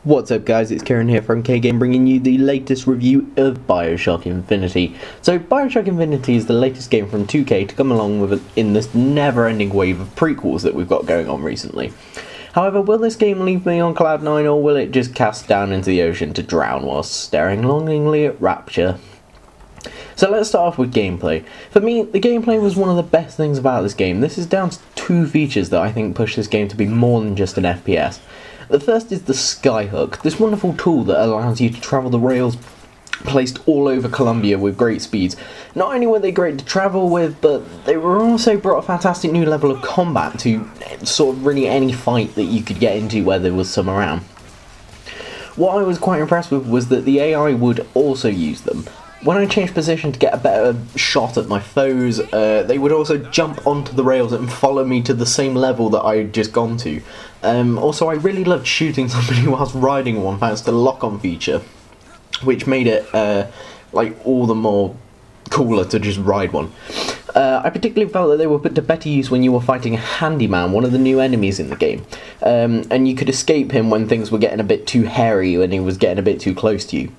What's up guys, it's Kieran here from K-Game bringing you the latest review of Bioshock Infinite. So Bioshock Infinite is the latest game from 2K to come along with in this never-ending wave of prequels that we've got going on recently. However, will this game leave me on cloud 9 or will it just cast down into the ocean to drown whilst staring longingly at Rapture? So let's start off with gameplay. For me, the gameplay was one of the best things about this game. This is down to two features that I think push this game to be more than just an FPS. The first is the Skyhook, this wonderful tool that allows you to travel the rails placed all over Columbia with great speeds. Not only were they great to travel with, but they were also brought a fantastic new level of combat to sort of really any fight that you could get into where there was some around. What I was quite impressed with was that the AI would also use them. When I changed position to get a better shot at my foes, they would also jump onto the rails and follow me to the same level that I had just gone to. Also, I really loved shooting somebody whilst riding one thanks to the lock-on feature, which made it like all the more cooler to just ride one. I particularly felt that they were put to better use when you were fighting a handyman, one of the new enemies in the game, and you could escape him when things were getting a bit too hairy and he was getting a bit too close to you.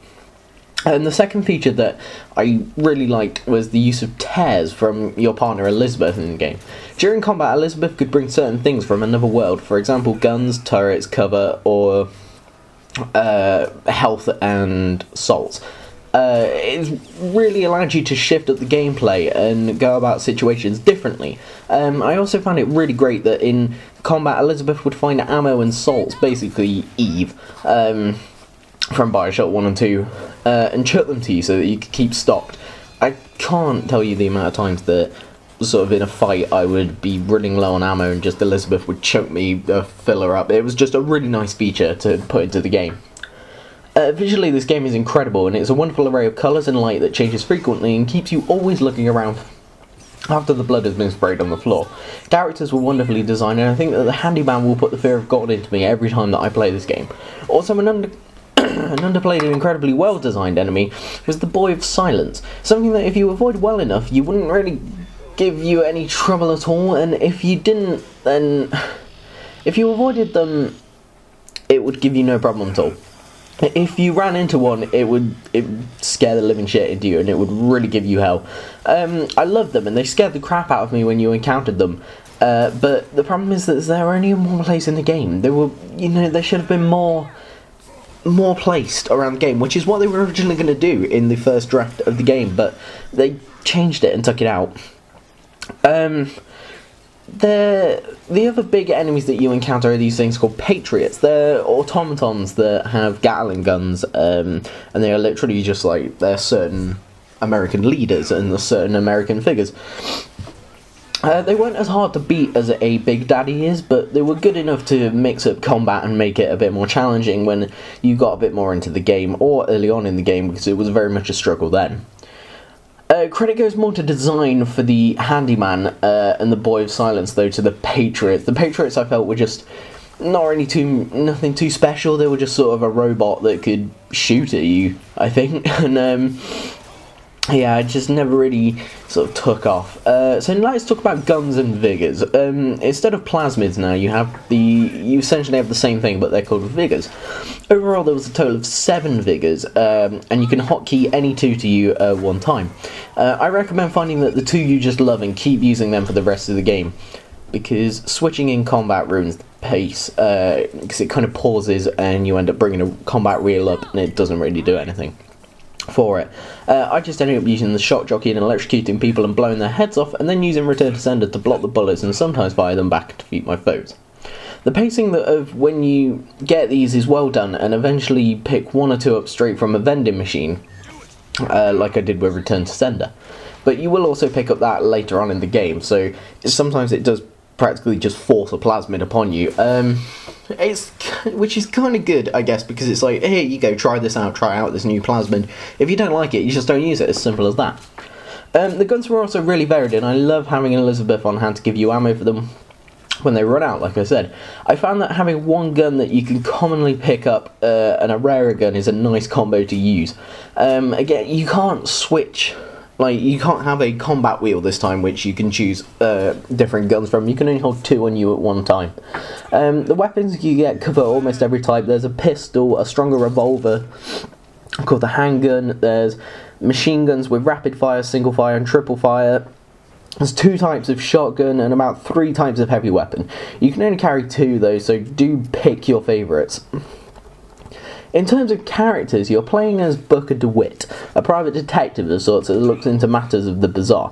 And the second feature that I really liked was the use of tears from your partner Elizabeth in the game. During combat, Elizabeth could bring certain things from another world, for example guns, turrets, cover, or health and salts. It really allowed you to shift up the gameplay and go about situations differently. I also found it really great that in combat Elizabeth would find ammo and salts, basically Eve, from Bioshock 1 and 2, and chuck them to you so that you could keep stocked. I can't tell you the amount of times that sort of in a fight I would be running low on ammo and just Elizabeth would choke me, fill her up. It was just a really nice feature to put into the game. Visually this game is incredible and it's a wonderful array of colours and light that changes frequently and keeps you always looking around after the blood has been sprayed on the floor. Characters were wonderfully designed and I think that the handyman will put the fear of God into me every time that I play this game. Also an underplayed and incredibly well designed enemy was the Boy of Silence, something that if you avoid well enough you wouldn't really give you any trouble at all, and if you didn't, then if you avoided them it would give you no problem at all. If you ran into one it would scare the living shit into you and it would really give you hell. I loved them and they scared the crap out of me when you encountered them. But the problem is that they're only in one place in the game. They were, they should have been more placed around the game, which is what they were originally going to do in the first draft of the game, but they changed it and took it out. The other big enemies that you encounter are these things called Patriots. They're automatons that have Gatling guns, and they are literally just like, they're certain American leaders and the certain American figures. They weren't as hard to beat as a Big Daddy is, but they were good enough to mix up combat and make it a bit more challenging when you got a bit more into the game, or early on in the game, because it was very much a struggle then. Credit goes more to design for the Handyman and the Boy of Silence, though, to the Patriots. The Patriots I felt were just nothing too special. They were just sort of a robot that could shoot at you, I think, and yeah, it just never really sort of took off. So let's talk about guns and vigors. Instead of plasmids now, you essentially have the same thing, but they're called vigors. Overall, there was a total of 7 vigors, and you can hotkey any 2 to you at one time. I recommend finding that the 2 you just love and keep using them for the rest of the game, because switching in combat ruins the pace, because it kind of pauses and you end up bringing a combat reel up and it doesn't really do anything for it. I just ended up using the shock jockey and electrocuting people and blowing their heads off, and then using return to sender to block the bullets and sometimes fire them back to defeat my foes. The pacing of when you get these is well done, and eventually pick 1 or 2 up straight from a vending machine, like I did with return to sender. But you will also pick up that later on in the game, so sometimes it does practically just force a plasmid upon you, which is kind of good, I guess, because it's like, here you go, try out this new plasmid. If you don't like it, you just don't use it, as simple as that. The guns were also really varied, and I love having Elizabeth on hand to give you ammo for them when they run out, like I said. I found that having one gun that you can commonly pick up and a rarer gun is a nice combo to use. Again, you can't switch Like, you can't have a combat wheel this time, which you can choose different guns from. You can only hold 2 on you at one time. The weapons you get cover almost every type. There's a pistol, a stronger revolver called the handgun. There's machine guns with rapid fire, single fire, and triple fire. There's 2 types of shotgun and about 3 types of heavy weapon. You can only carry 2 though, so do pick your favourites. In terms of characters, you're playing as Booker DeWitt, a private detective of sorts that looks into matters of the bizarre.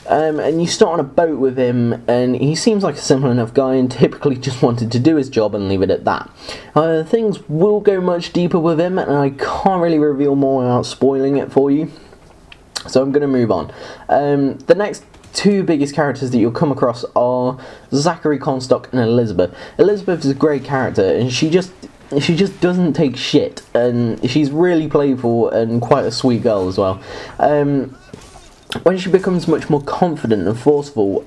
And you start on a boat with him, and he seems like a simple enough guy and typically just wanted to do his job and leave it at that. Things will go much deeper with him, and I can't really reveal more without spoiling it for you. So I'm going to move on. The next 2 biggest characters that you'll come across are Zachary Comstock and Elizabeth. Elizabeth is a great character, and she just doesn't take shit, and she's really playful and quite a sweet girl as well. When she becomes much more confident and forceful,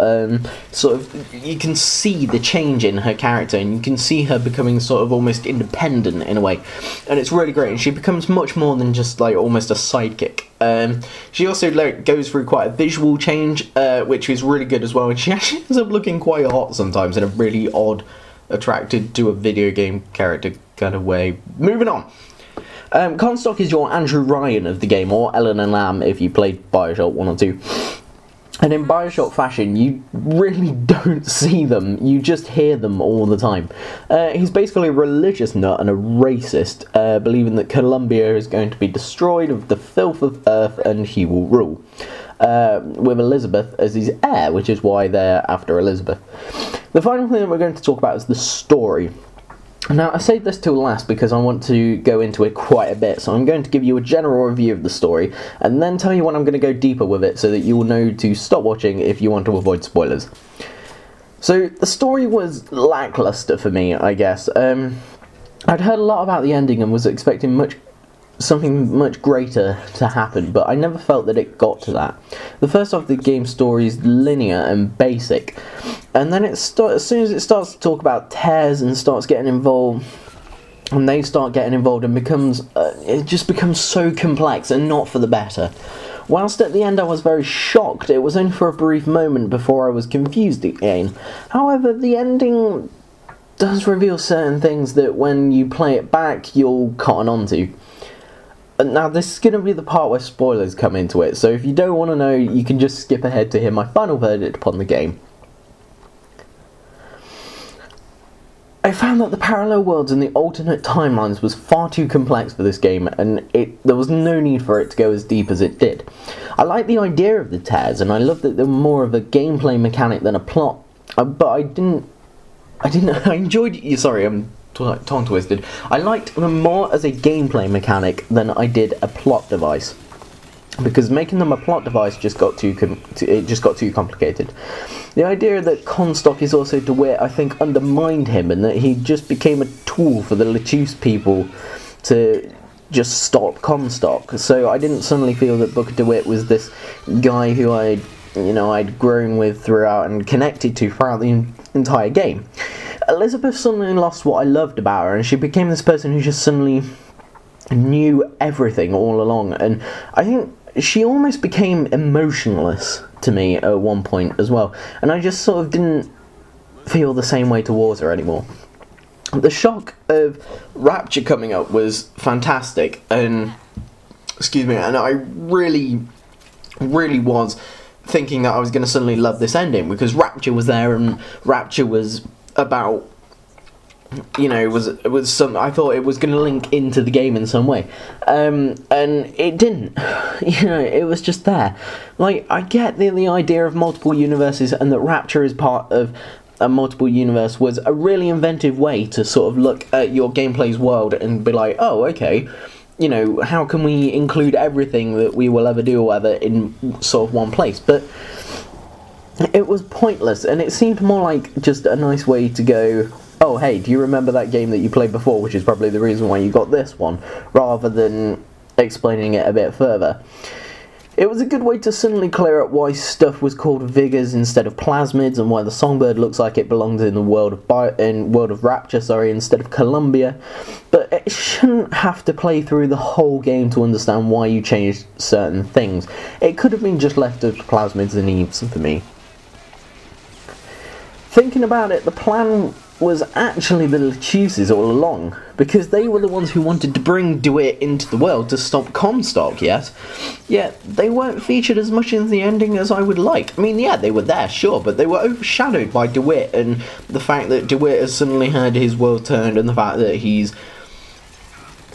sort of, you can see the change in her character, and you can see her becoming sort of almost independent in a way, and it's really great. And she becomes much more than just like almost a sidekick. She also goes through quite a visual change, which is really good as well, and she actually ends up looking quite hot sometimes in a really odd, attracted to a video game character kind of way. Moving on. Comstock is your Andrew Ryan of the game, or Eleanor Lamb if you played Bioshock 1 or 2. And in Bioshock fashion, you really don't see them, you just hear them all the time. He's basically a religious nut and a racist, believing that Columbia is going to be destroyed of the filth of Earth and he will rule. With Elizabeth as his heir, which is why they're after Elizabeth. The final thing that we're going to talk about is the story. Now, I saved this till last because I want to go into it quite a bit, so I'm going to give you a general review of the story, and then tell you when I'm going to go deeper with it so that you will know to stop watching if you want to avoid spoilers. So, the story was lackluster for me, I guess. I'd heard a lot about the ending and was expecting something much greater to happen, but I never felt that it got to that. The first half of the game's story is linear and basic, and then as soon as it starts to talk about tears and starts getting involved, and they start getting involved, and it just becomes so complex and not for the better. Whilst at the end I was very shocked, it was only for a brief moment before I was confused again. However, the ending does reveal certain things that when you play it back, you'll cotton onto. Now, this is going to be the part where spoilers come into it, so if you don't want to know, you can just skip ahead to hear my final verdict upon the game. I found that the parallel worlds and the alternate timelines was far too complex for this game, and there was no need for it to go as deep as it did. I like the idea of the tears, and I love that they were more of a gameplay mechanic than a plot, but I enjoyed. Sorry, I'm tongue twisted. I liked them more as a gameplay mechanic than I did a plot device, because making them a plot device just got too complicated. The idea that Comstock is also DeWitt, I think, undermined him, and that he just became a tool for the Lettuce people to just stop Comstock. So I didn't suddenly feel that Booker DeWitt was this guy who I'd grown with throughout and connected to throughout the entire game. Elizabeth suddenly lost what I loved about her, and she became this person who just suddenly knew everything all along, and I think she almost became emotionless to me at one point as well, and I just sort of didn't feel the same way towards her anymore. The shock of Rapture coming up was fantastic, and I really was thinking that I was going to suddenly love this ending, because Rapture was there, and Rapture was about, was some. I thought it was going to link into the game in some way, and it didn't. It was just there. Like, I get the idea of multiple universes, and that Rapture is part of a multiple universe was a really inventive way to sort of look at your gameplay's world and be like, oh, okay, how can we include everything that we will ever do or ever in sort of one place? But it was pointless, and it seemed more like just a nice way to go, oh, hey, do you remember that game that you played before, which is probably the reason why you got this one, rather than explaining it a bit further. It was a good way to suddenly clear up why stuff was called Vigors instead of Plasmids, and why the songbird looks like it belongs in the world of Rapture, instead of Columbia. But it shouldn't have to play through the whole game to understand why you changed certain things. It could have been just left as Plasmids and Eves for me. Thinking about it, the plan was actually the Lechuses all along, because they were the ones who wanted to bring DeWitt into the world to stop Comstock, yes? Yet, they weren't featured as much in the ending as I would like. I mean, yeah, they were there, sure, but they were overshadowed by DeWitt, and the fact that DeWitt has suddenly had his world turned, and the fact that he's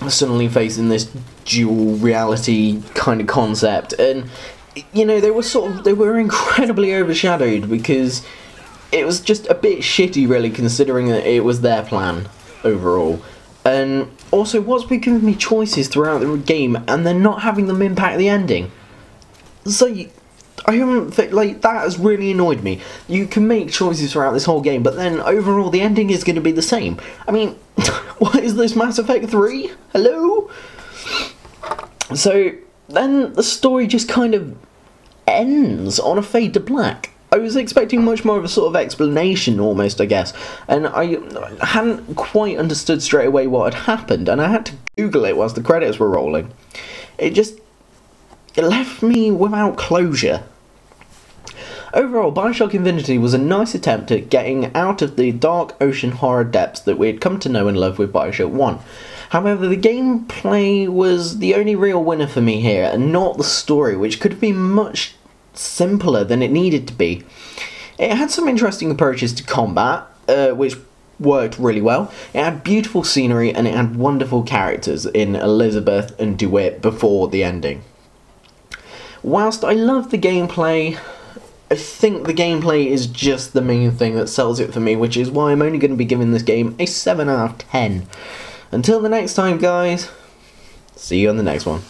suddenly facing this dual reality kind of concept, and, you know, they were incredibly overshadowed, because it was just a bit shitty, really, considering that it was their plan overall. And also, what's been giving me choices throughout the game, and then not having them impact the ending? So, I haven't, like, that has really annoyed me. You can make choices throughout this whole game, but then overall the ending is going to be the same. I mean, what is this, Mass Effect 3? Hello? So, then the story just kind of ends on a fade to black. I was expecting much more of a sort of explanation, almost, I guess, and I hadn't quite understood straight away what had happened, and I had to Google it whilst the credits were rolling. It left me without closure. Overall, Bioshock Infinite was a nice attempt at getting out of the dark ocean horror depths that we had come to know and love with Bioshock 1. However, the gameplay was the only real winner for me here, and not the story, which could have been much simpler than it needed to be. It had some interesting approaches to combat, which worked really well. It had beautiful scenery, and it had wonderful characters in Elizabeth and DeWitt before the ending. Whilst I love the gameplay, I think the gameplay is just the main thing that sells it for me, which is why I'm only going to be giving this game a 7 out of 10. Until the next time, guys, see you on the next one.